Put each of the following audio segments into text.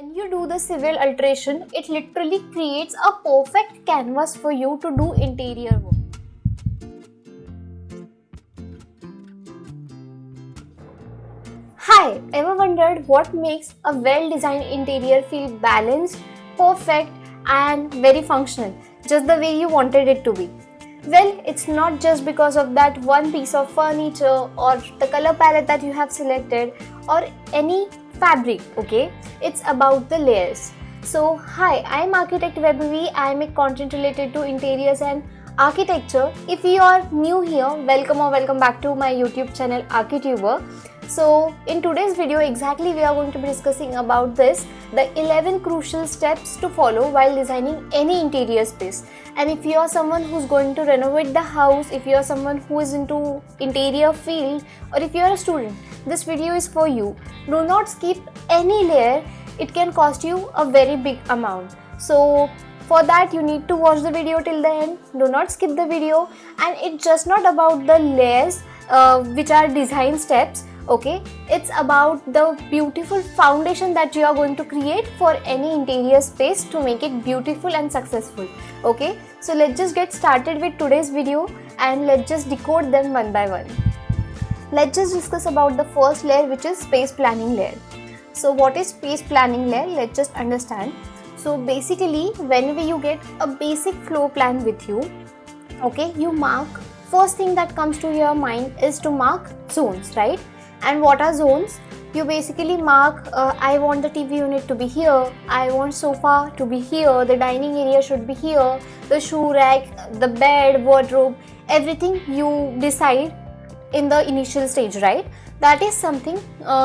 When you do the civil alteration, it literally creates a perfect canvas for you to do interior work. Hi, ever wondered what makes a well-designed interior feel balanced, perfect and very functional, just the way you wanted it to be? Well, it's not just because of that one piece of furniture or the color palette that you have selected or any fabric, okay? It's about the layers. So, hi, I'm Architect Webby. I make content related to interiors and architecture. If you are new here, welcome or welcome back to my YouTube channel Archituber. So in today's video exactly we are going to be discussing about this, the 11 crucial steps to follow while designing any interior space. And if you are someone who's going to renovate the house, if you are someone who is into interior field, or if you are a student, this video is for you. Do not skip any layer, it can cost you a very big amount. So for that you need to watch the video till the end, do not skip the video. And it's just not about the layers which are design steps. Okay, it's about the beautiful foundation that you are going to create for any interior space to make it beautiful and successful. Okay, so let's just get started with today's video and let's just decode them one by one. Let's just discuss about the first layer, which is space planning layer. So what is space planning layer? Let's just understand. So basically, whenever you get a basic floor plan with you, okay, you mark, first thing that comes to your mind is to mark zones, right? And what are zones? You basically mark, I want the TV unit to be here, I want sofa to be here, the dining area should be here, the shoe rack, the bed, wardrobe, everything you decide in the initial stage, right? That is something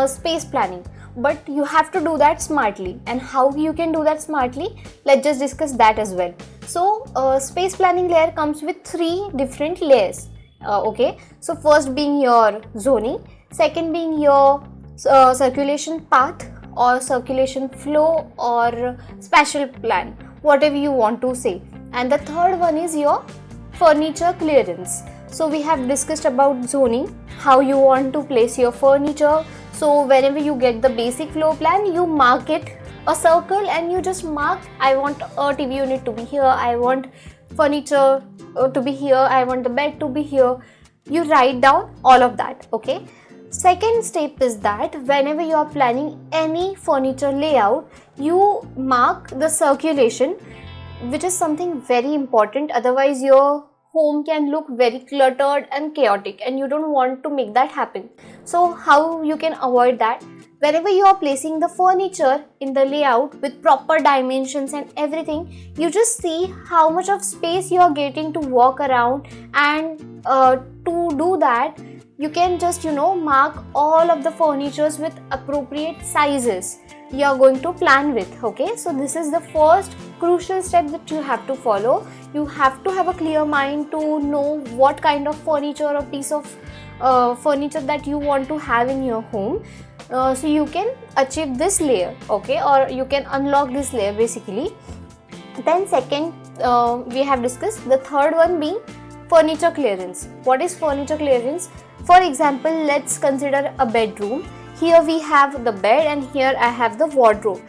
space planning. But you have to do that smartly. And how you can do that smartly? Let's just discuss that as well. So space planning layer comes with 3 different layers. Okay, so first being your zoning, second being your circulation path or circulation flow or spatial plan, whatever you want to say, and the third one is your furniture clearance. So we have discussed about zoning, how you want to place your furniture. So whenever you get the basic floor plan, you mark it a circle and you just mark, I want a TV unit to be here, I want furniture to be here, I want the bed to be here. You write down all of that. Okay, second step is that whenever you are planning any furniture layout, you mark the circulation, which is something very important. Otherwise your home can look very cluttered and chaotic and you don't want to make that happen. So how you can avoid that? Whenever you are placing the furniture in the layout with proper dimensions and everything, you just see how much of space you are getting to walk around, and to do that you can just mark all of the furnitures with appropriate sizes you are going to plan with. Okay, so this is the first crucial step that you have to follow. You have to have a clear mind to know what kind of furniture or piece of furniture that you want to have in your home, so you can achieve this layer, okay, or you can unlock this layer basically. Then second, we have discussed the third one being furniture clearance. What is furniture clearance? For example, let's consider a bedroom. Here we have the bed and here I have the wardrobe.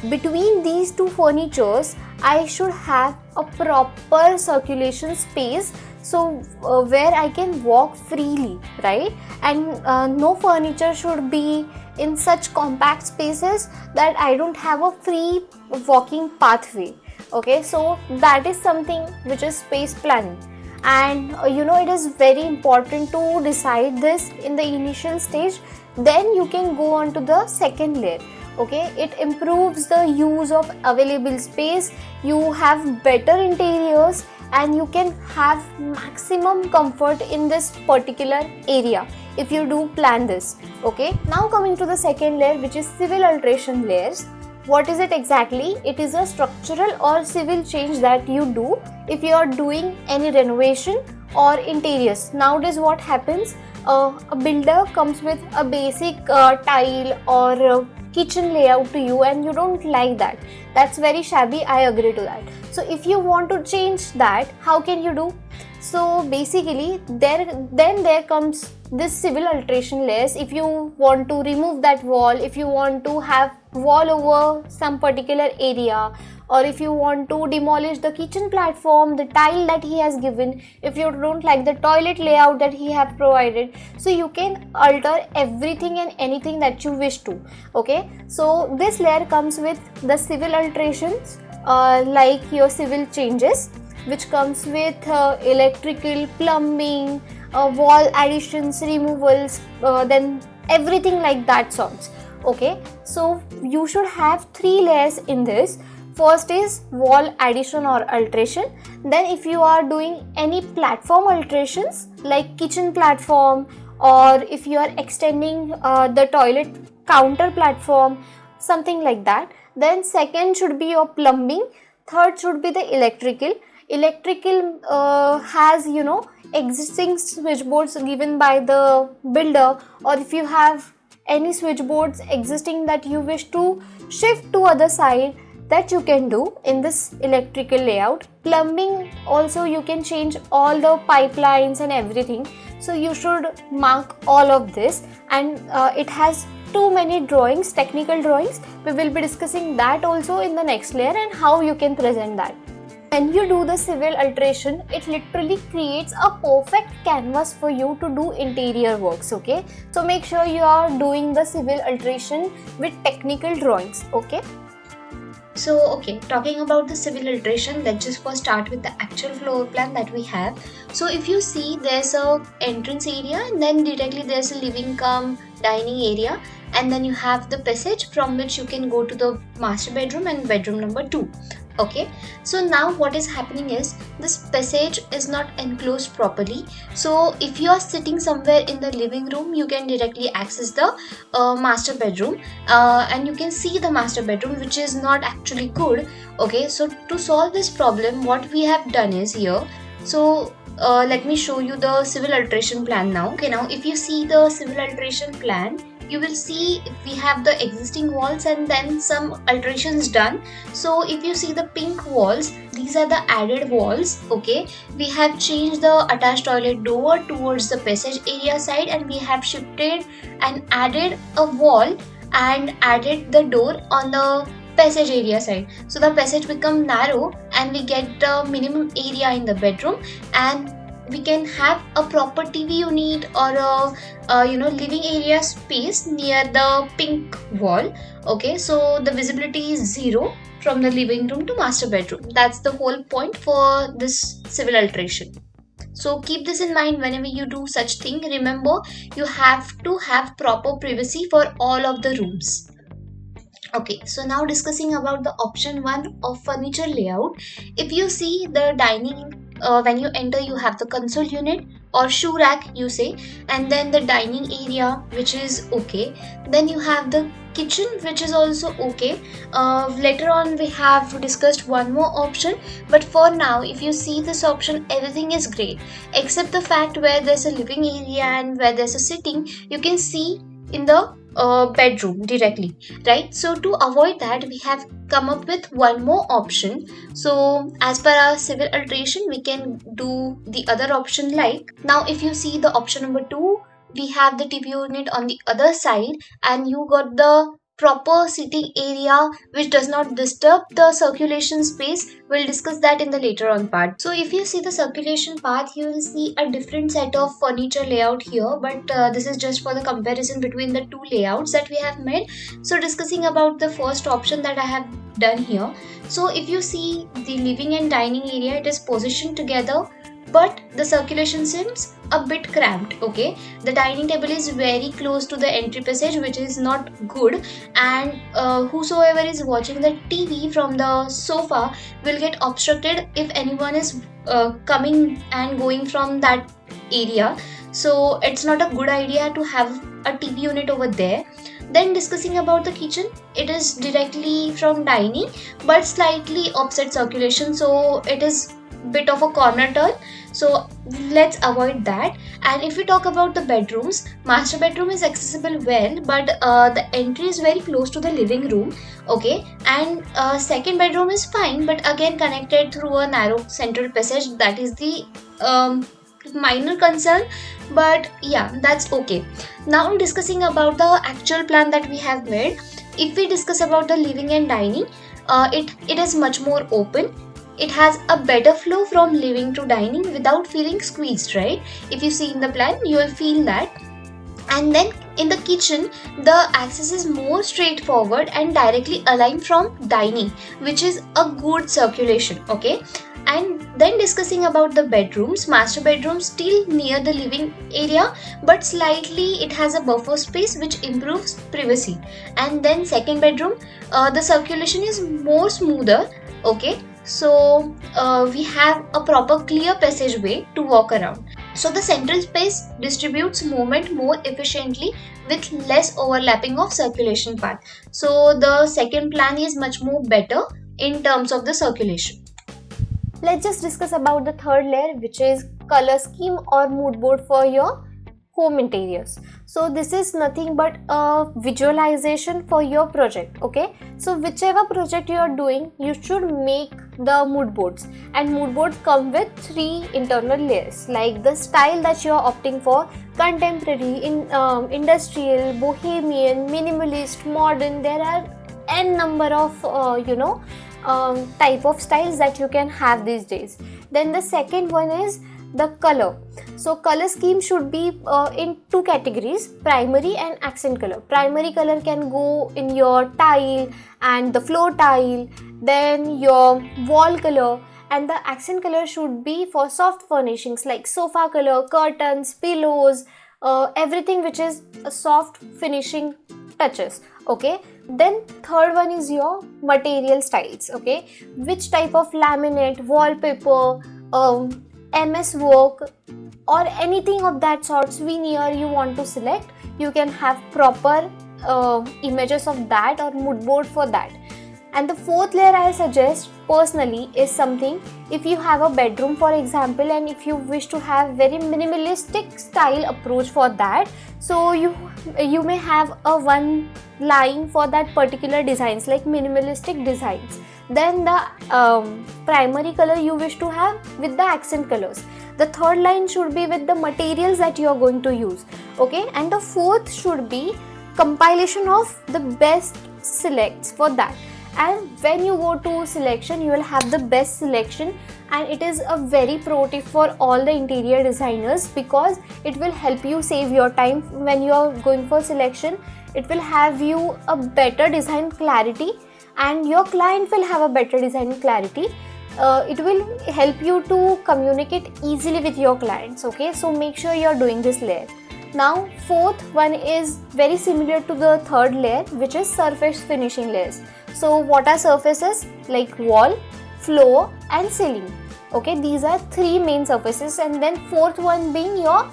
Between these two furnitures, I should have a proper circulation space, so where I can walk freely, right? And no furniture should be in such compact spaces that I don't have a free walking pathway. Okay, so that is something which is space planning. And it is very important to decide this in the initial stage. Then you can go on to the second layer. Okay, it improves the use of available space, you have better interiors and you can have maximum comfort in this particular area if you do plan this. Okay, now coming to the second layer, which is civil alteration layers. What is it exactly? It is a structural or civil change that you do if you are doing any renovation or interiors. Nowadays what happens, a builder comes with a basic tile or kitchen layout to you and you don't like that. That's very shabby, I agree to that. So if you want to change that, how can you do? So basically there comes this civil alteration layers. If you want to remove that wall, if you want to have wall over some particular area, or if you want to demolish the kitchen platform, the tile that he has given, if you don't like the toilet layout that he have provided, so you can alter everything and anything that you wish to. Okay, so this layer comes with the civil alterations, like your civil changes, which comes with electrical, plumbing, wall additions, removals, then everything like that sorts. Okay, so you should have 3 layers in this. First is wall addition or alteration. Then if you are doing any platform alterations like kitchen platform, or if you are extending the toilet counter platform, something like that. Then second should be your plumbing. Third should be the electrical. Electrical has existing switchboards given by the builder, or if you have any switchboards existing that you wish to shift to other side, that you can do in this electrical layout. Plumbing also, you can change all the pipelines and everything, so you should mark all of this. And it has too many drawings, technical drawings. We will be discussing that also in the next layer, and how you can present that. When you do the civil alteration, it literally creates a perfect canvas for you to do interior works. Okay, so make sure you are doing the civil alteration with technical drawings. Okay. So okay, talking about the civil alteration, let's just first start with the actual floor plan that we have. So if you see, there's a entrance area, and then directly there's a living cum dining area, and then you have the passage from which you can go to the master bedroom and bedroom number 2. Okay, so now what is happening is, this passage is not enclosed properly. So if you are sitting somewhere in the living room, you can directly access the master bedroom, and you can see the master bedroom, which is not actually good. Okay, so to solve this problem, what we have done is here. So let me show you the civil alteration plan now. Okay, now if you see the civil alteration plan, you will see we have the existing walls and then some alterations done. So if you see the pink walls, these are the added walls. Okay, we have changed the attached toilet door towards the passage area side, and we have shifted and added a wall and added the door on the passage area side. So the passage become narrow, and we get the minimum area in the bedroom, and we can have a proper TV unit or a living area space near the pink wall. Okay, so the visibility is 0 from the living room to master bedroom. That's the whole point for this civil alteration. So keep this in mind whenever you do such thing. Remember, you have to have proper privacy for all of the rooms. Okay, so now discussing about the option 1 of furniture layout. If you see the dining, when you enter, you have the console unit or shoe rack, you say, and then the dining area, which is okay. Then you have the kitchen, which is also okay. Later on we have discussed one more option, but for now, if you see this option, everything is great except the fact where there's a living area and where there's a sitting, you can see in the bedroom directly, right? So to avoid that, we have come up with one more option. So as per our civil alteration, we can do the other option. Like now, if you see the option number 2, we have the TV unit on the other side, and you got the proper sitting area which does not disturb the circulation space. We'll discuss that in the later on part. So if you see the circulation path, you will see a different set of furniture layout here, but this is just for the comparison between the two layouts that we have made. So discussing about the first option that I have done here. So if you see the living and dining area, it is positioned together, but the circulation seems a bit cramped. Okay, the dining table is very close to the entry passage, which is not good, and whosoever is watching the TV from the sofa will get obstructed if anyone is coming and going from that area. So it's not a good idea to have a TV unit over there. Then discussing about the kitchen, it is directly from dining but slightly offset circulation, so it is bit of a corner turn, so let's avoid that. And if we talk about the bedrooms, master bedroom is accessible well, but the entry is very close to the living room. Okay, and second bedroom is fine, but again connected through a narrow central passage, that is the minor concern, but yeah, that's okay. Now discussing about the actual plan that we have made. If we discuss about the living and dining, it is much more open. It has a better flow from living to dining without feeling squeezed, right? If you see in the plan, you will feel that. And then in the kitchen, the access is more straightforward and directly aligned from dining, which is a good circulation. Okay. And then discussing about the bedrooms, master bedroom still near the living area, but slightly it has a buffer space which improves privacy. And then second bedroom, the circulation is more smoother. Okay. So we have a proper clear passageway to walk around. So the central space distributes movement more efficiently with less overlapping of circulation path. So the second plan is much more better in terms of the circulation. Let's just discuss about the third layer, which is color scheme or mood board for your home interiors. So this is nothing but a visualization for your project. Okay, so whichever project you are doing, you should make the mood boards, and mood boards come with 3 internal layers, like the style that you are opting for: contemporary, industrial, bohemian, minimalist, modern. There are n number of type of styles that you can have these days. Then the second one is the color. So color scheme should be in 2 categories: primary and accent color. Primary color can go in your tile and the floor tile, then your wall color, and the accent color should be for soft furnishings like sofa color, curtains, pillows, everything which is a soft finishing touches. Okay, then third one is your material styles. Okay, which type of laminate, wallpaper, MS work, or anything of that sort, veneer you want to select, you can have proper images of that or mood board for that. And the fourth layer I suggest personally is something, if you have a bedroom for example, and if you wish to have very minimalistic style approach for that, so you may have a one line for that particular designs, like minimalistic designs. Then the primary color you wish to have with the accent colors. The third line should be with the materials that you are going to use. Okay, and the fourth should be compilation of the best selects for that. And when you go to selection, you will have the best selection, and it is a very pro tip for all the interior designers, because it will help you save your time when you are going for selection. It will have you a better design clarity, and your client will have a better design clarity. It will help you to communicate easily with your clients. Okay, so make sure you are doing this layer. Now fourth one is very similar to the third layer, which is surface finishing layers. So what are surfaces? Like wall, floor and ceiling. Okay, these are 3 main surfaces, and then fourth one being your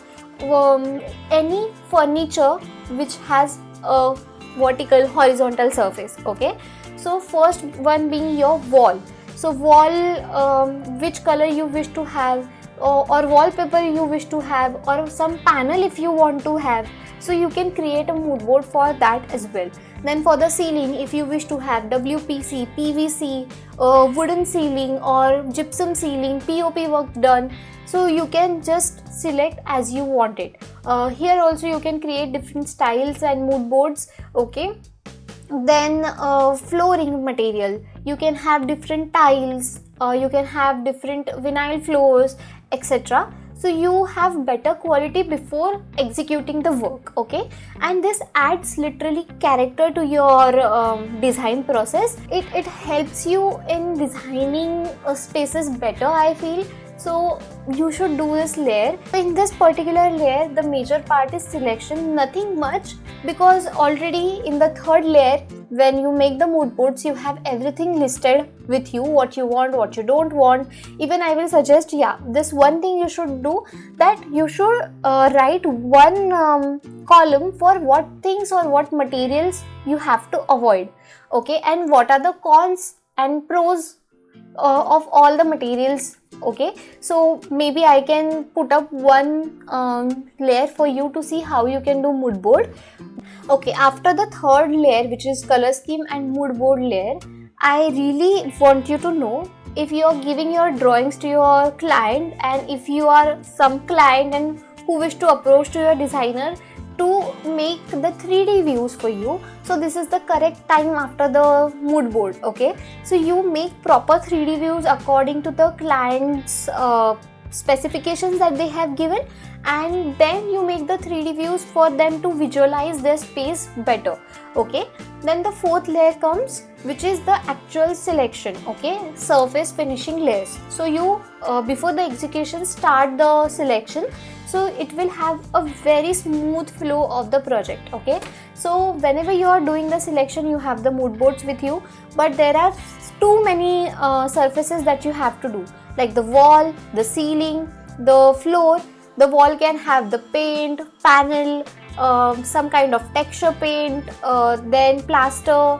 any furniture which has a vertical, horizontal surface. Okay, so first one being your wall. So wall, which color you wish to have, or wallpaper you wish to have, or some panel if you want to have, so you can create a mood board for that as well. Then for the ceiling, if you wish to have WPC, PVC, wooden ceiling or gypsum ceiling, POP work done, so you can just select as you want it. Here also you can create different styles and mood boards. Okay, then flooring material, you can have different tiles, you can have different vinyl floors, etc. So you have better quality before executing the work. Okay, and this adds literally character to your design process. It helps you in designing spaces better, I feel. So you should do this layer. In this particular layer, the major part is selection, nothing much, because already in the third layer, when you make the mood boards, you have everything listed with you, what you want, what you don't want. Even I will suggest, this one thing you should do, that you should write one column for what things or what materials you have to avoid. Okay, and what are the cons and pros of all the materials. Okay, so maybe I can put up one layer for you to see how you can do mood board. Okay, after the third layer, which is color scheme and mood board layer, I really want you to know if you are giving your drawings to your client, and if you are some client and who wish to approach to your designer to make the 3D views for you, so this is the correct time after the mood board. Okay, so you make proper 3D views according to the client's specifications that they have given, and then you make the 3D views for them to visualize their space better. Okay, then the fourth layer comes, which is the actual selection. Okay, surface finishing layers. So you before the execution start the selection, so it will have a very smooth flow of the project. Okay, so whenever you are doing the selection, you have the mood boards with you, but there are too many surfaces that you have to do, like the wall, the ceiling, the floor. The wall can have the paint, panel, some kind of texture paint, then plaster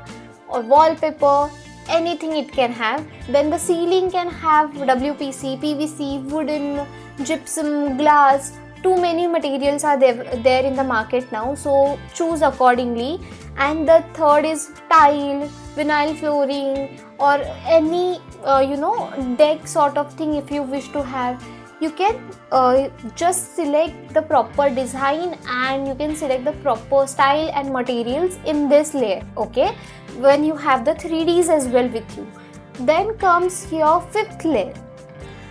or wallpaper, anything it can have. Then the ceiling can have WPC, PVC, wooden, gypsum, glass. Too many materials are there in the market now, so choose accordingly. And the third is tile, vinyl flooring, or any deck sort of thing. If you wish to have, you can just select the proper design, and you can select the proper style and materials in this layer. Okay, when you have the 3Ds as well with you. Then comes your fifth layer.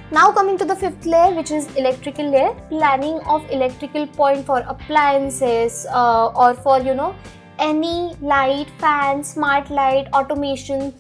Now coming to the fifth layer, which is electrical layer. Planning of electrical point for appliances, or for any light, fan, smart light, automation.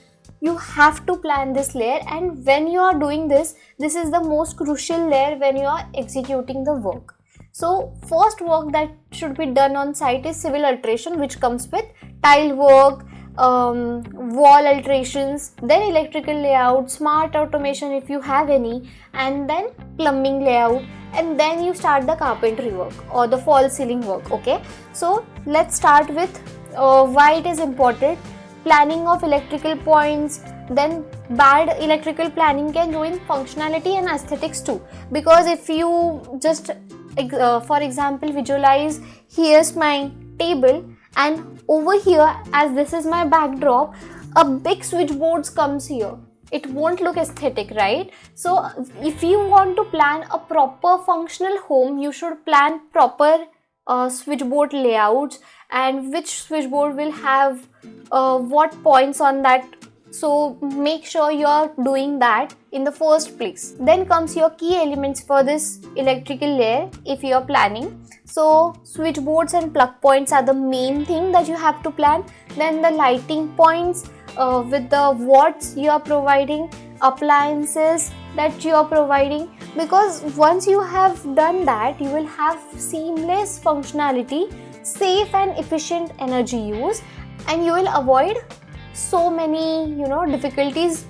You have to plan this layer, and when you are doing this is the most crucial layer when you are executing the work. So first work that should be done on site is civil alteration, which comes with tile work, wall alterations, then electrical layout, smart automation if you have any, and then plumbing layout, and then you start the carpentry work or the false ceiling work. Okay, so let's start with why it is important. Planning of electrical points. Then bad electrical planning can ruin functionality and aesthetics too, because if you just for example visualize, here's my table, and over here, as this is my backdrop, a big switchboard comes here. It won't look aesthetic, right? So if you want to plan a proper functional home, you should plan proper switchboard layouts, and which switchboard will have what points on that. So make sure you are doing that in the first place. Then comes your key elements for this electrical layer if you are planning. So switchboards and plug points are the main thing that you have to plan. Then the lighting points with the watts you are providing, appliances that you are providing, because once you have done that, you will have seamless functionality, safe and efficient energy use, and you will avoid so many difficulties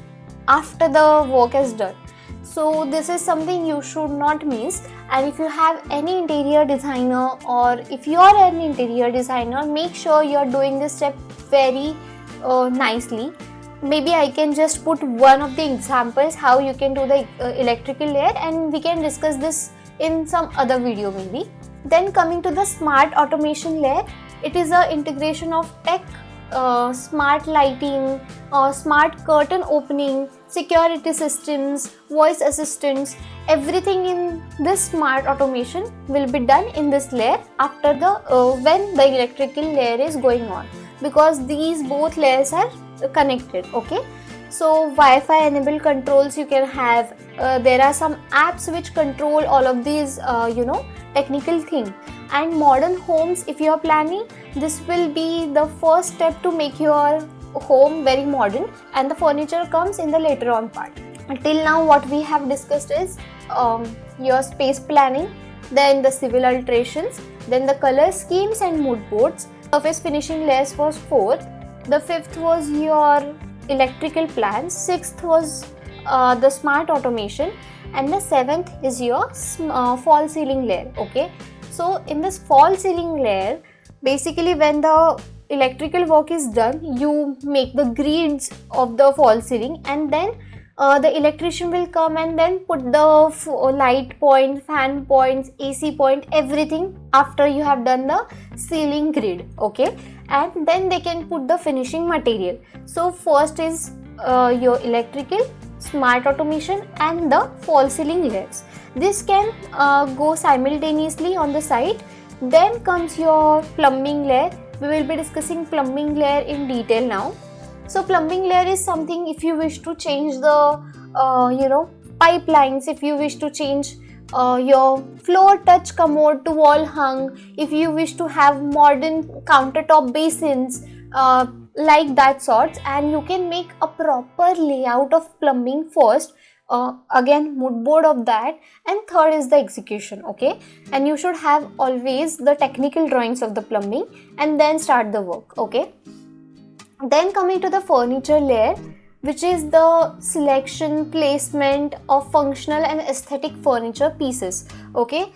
after the work is done. So this is something you should not miss. And if you have any interior designer, or if you are an interior designer, make sure you are doing this step very nicely. Maybe I can just put one of the examples how you can do the electrical layer, and we can discuss this in some other video maybe. Then coming to the smart automation layer, it is a integration of tech, smart lighting, smart curtain opening, security systems, voice assistants. Everything in this smart automation will be done in this layer after the when the electrical layer is going on, because these both layers are connected. Okay, so Wi-Fi enabled controls you can have. There are some apps which control all of these technical thing. And modern homes, if you are planning, this will be the first step to make your home very modern, and the furniture comes in the later on part. Until now what we have discussed is your space planning, then the civil alterations, then the color schemes and mood boards. Surface finishing layers was fourth. The fifth was your electrical plans. Sixth was the smart automation, and the seventh is your false ceiling layer. Okay, so in this false ceiling layer, basically when the electrical work is done, you make the grids of the false ceiling, and then the electrician will come and then put the light point, fan points, AC point, everything after you have done the ceiling grid. Okay, and then they can put the finishing material. So first is your electrical, smart automation and the false ceiling layers. This can go simultaneously on the site. Then comes your plumbing layer. We will be discussing plumbing layer in detail now. So plumbing layer is something if you wish to change the pipelines, if you wish to change your floor touch commode to wall hung, if you wish to have modern countertop basins, like that sorts, and you can make a proper layout of plumbing first. Again, mood board of that, and third is the execution. Okay, and you should have always the technical drawings of the plumbing and then start the work. Okay, then coming to the furniture layer, which is the selection, placement of functional and aesthetic furniture pieces. Okay,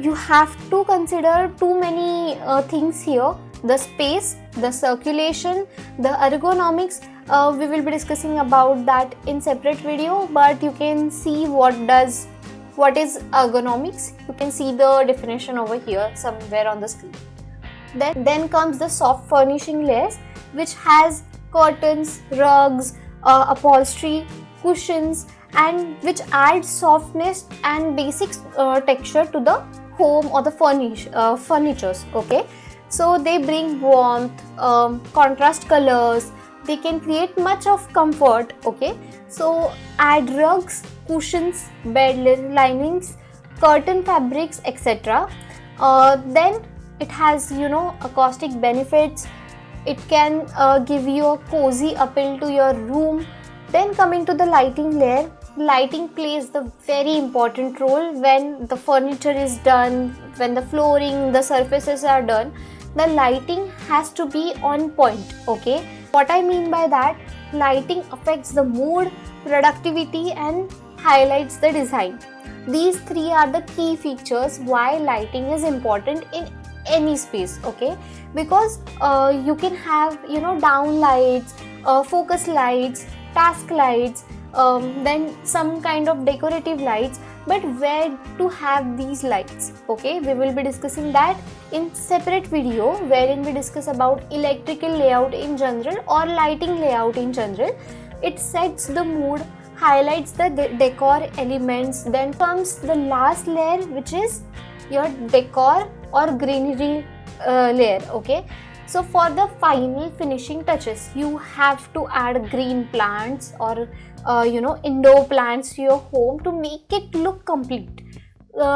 you have to consider too many things here: the space, the circulation, the ergonomics. We will be discussing about that in separate video, but you can see what is ergonomics. You can see the definition over here somewhere on the screen. Then comes the soft furnishing layers, which has curtains, rugs, upholstery, cushions, and which adds softness and basic texture to the home or the furnitures. Okay, so they bring warmth, contrast colors. They can create much of comfort. Okay, so add rugs, cushions, bed linings, curtain fabrics, etc. Then it has acoustic benefits. It can give you a cozy appeal to your room. Then coming to the lighting layer, lighting plays the very important role when the furniture is done, when the flooring, the surfaces are done. The lighting has to be on point. Okay, what I mean by that, lighting affects the mood, productivity, and highlights the design. These three are the key features why lighting is important in any space. Okay, because you can have down lights, focus lights, task lights, then some kind of decorative lights, but where to have these lights? Okay, we will be discussing that in separate video, wherein we discuss about electrical layout in general or lighting layout in general. It sets the mood, highlights the decor elements. Then comes the last layer, which is your decor or greenery layer. Okay, so for the final finishing touches, you have to add green plants or indoor plants to your home to make it look complete.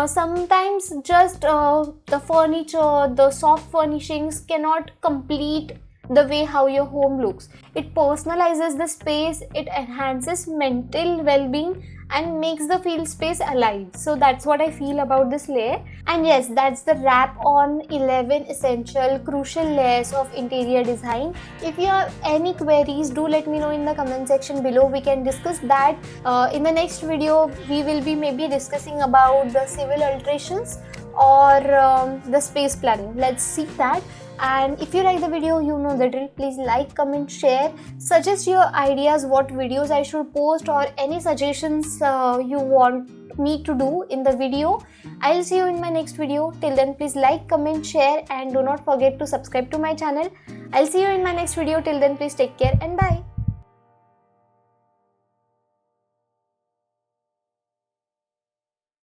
Sometimes just the furniture, the soft furnishings cannot complete the way how your home looks. It personalizes the space, it enhances mental well-being and makes the field space alive. So that's what I feel about this layer. And yes, that's the wrap on 11 essential crucial layers of interior design. If you have any queries, do let me know in the comment section below. We can discuss that. In the next video, we will be maybe discussing about the civil alterations or the space planning. Let's see that. And if you like the video, you know the drill. Please like, comment, share, suggest your ideas, what videos I should post, or any suggestions you want me to do in the video. I'll see you in my next video. Till then, please like, comment, share, and do not forget to subscribe to my channel. I'll see you in my next video. Till then, please take care and bye.